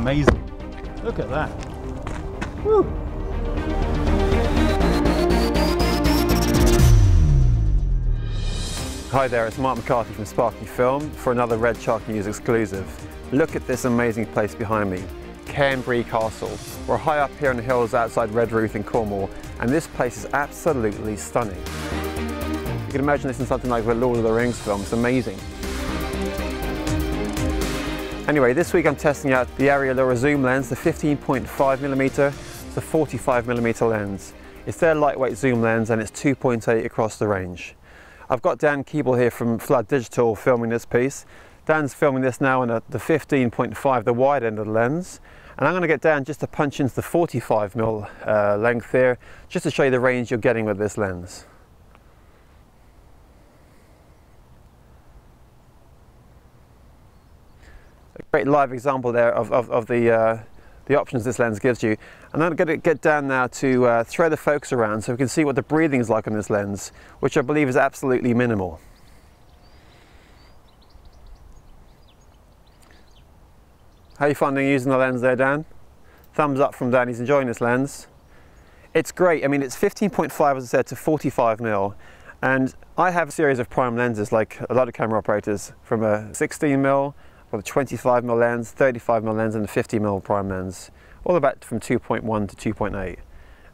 amazing. Look at that. Woo. Hi there, it's Mark McCarthy from Sparky Film for another Red Shark News exclusive. Look at this amazing place behind me, Cairnbury Castle. We're high up here in the hills outside Redruth in Cornwall, and this place is absolutely stunning. You can imagine this in something like the Lord of the Rings film, it's amazing. Anyway, this week I'm testing out the Arri Alura zoom lens, the 15.5mm to the 45mm lens. It's their lightweight zoom lens and it's 2.8 across the range. I've got Dan Keeble here from Flood Digital filming this piece. Dan's filming this now on the 15.5, the wide end of the lens. And I'm going to get Dan just to punch into the 45mm length here, just to show you the range you're getting with this lens. A great live example there of the options this lens gives you. And I'm going to get Dan now to throw the focus around so we can see what the breathing is like on this lens, which I believe is absolutely minimal. How are you finding using the lens there, Dan? Thumbs up from Dan, he's enjoying this lens. It's great, I mean it's 15.5 as I said to 45mm, and I have a series of prime lenses like a lot of camera operators, from a 16mm, with a 25mm lens, 35mm lens and a 50mm prime lens, all about from 2.1 to 2.8.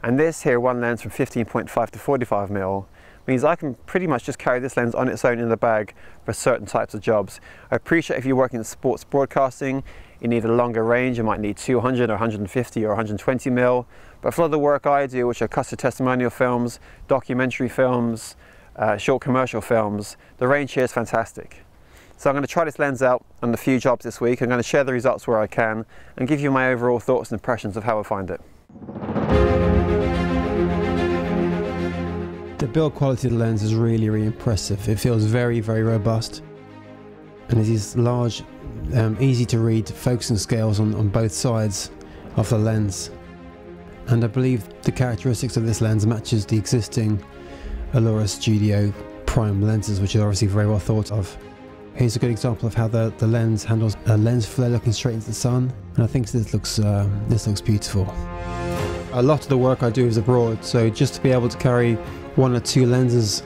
And this here one lens from 15.5 to 45mm means I can pretty much just carry this lens on its own in the bag for certain types of jobs. I appreciate if you're working in sports broadcasting, you need a longer range, you might need 200 or 150 or 120mm, but for a lot of the work I do, which are custom testimonial films, documentary films, short commercial films, the range here is fantastic. So I'm going to try this lens out on a few jobs this week. I'm going to share the results where I can and give you my overall thoughts and impressions of how I find it. The build quality of the lens is really impressive. It feels very robust, and there's these large, easy to read focusing scales on both sides of the lens. And I believe the characteristics of this lens matches the existing Alura Studio prime lenses, which are obviously very well thought of. Here's a good example of how the lens handles a lens flare looking straight into the sun, and I think this looks beautiful. A lot of the work I do is abroad, so just to be able to carry one or two lenses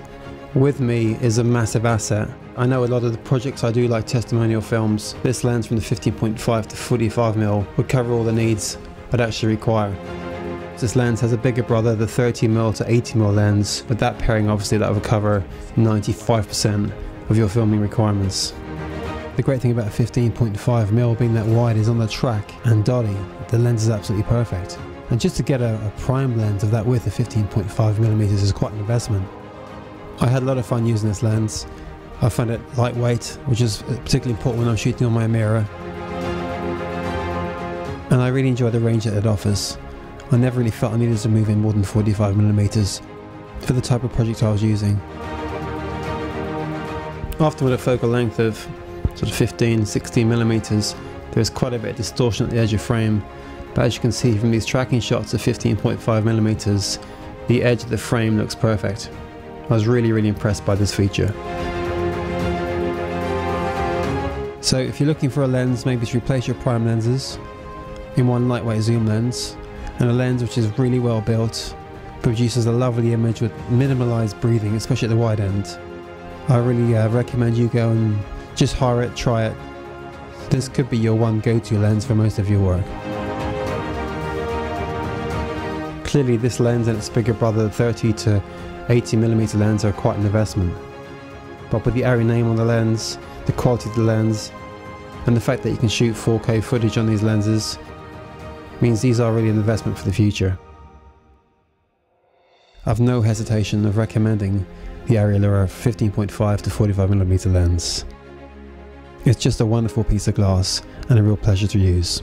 with me is a massive asset. I know a lot of the projects I do, like testimonial films, this lens from the 15.5 to 45mm would cover all the needs I'd actually require. This lens has a bigger brother, the 30mm to 80mm lens, but that pairing obviously that would cover 95% of your filming requirements. The great thing about 15.5mm being that wide is on the track and dolly, the lens is absolutely perfect. And just to get a prime lens of that width of 15.5mm is quite an investment. I had a lot of fun using this lens. I found it lightweight, which is particularly important when I'm shooting on my mirror. And I really enjoy the range that it offers. I never really felt I needed to move in more than 45mm for the type of project I was using. Often with a focal length of sort of 15–16mm, there's quite a bit of distortion at the edge of frame, but as you can see from these tracking shots of 15.5mm, the edge of the frame looks perfect. I was really impressed by this feature. So if you're looking for a lens maybe to replace your prime lenses in one lightweight zoom lens, and a lens which is really well built, produces a lovely image with minimalized breathing, especially at the wide end, I really recommend you go and just hire it, try it. This could be your one go-to lens for most of your work. Clearly this lens and its bigger brother, the 30 to 80mm lens, are quite an investment. But with the Arri name on the lens, the quality of the lens, and the fact that you can shoot 4K footage on these lenses, means these are really an investment for the future. I've no hesitation of recommending the Arri Alura 15.5 to 45mm lens. It's just a wonderful piece of glass and a real pleasure to use.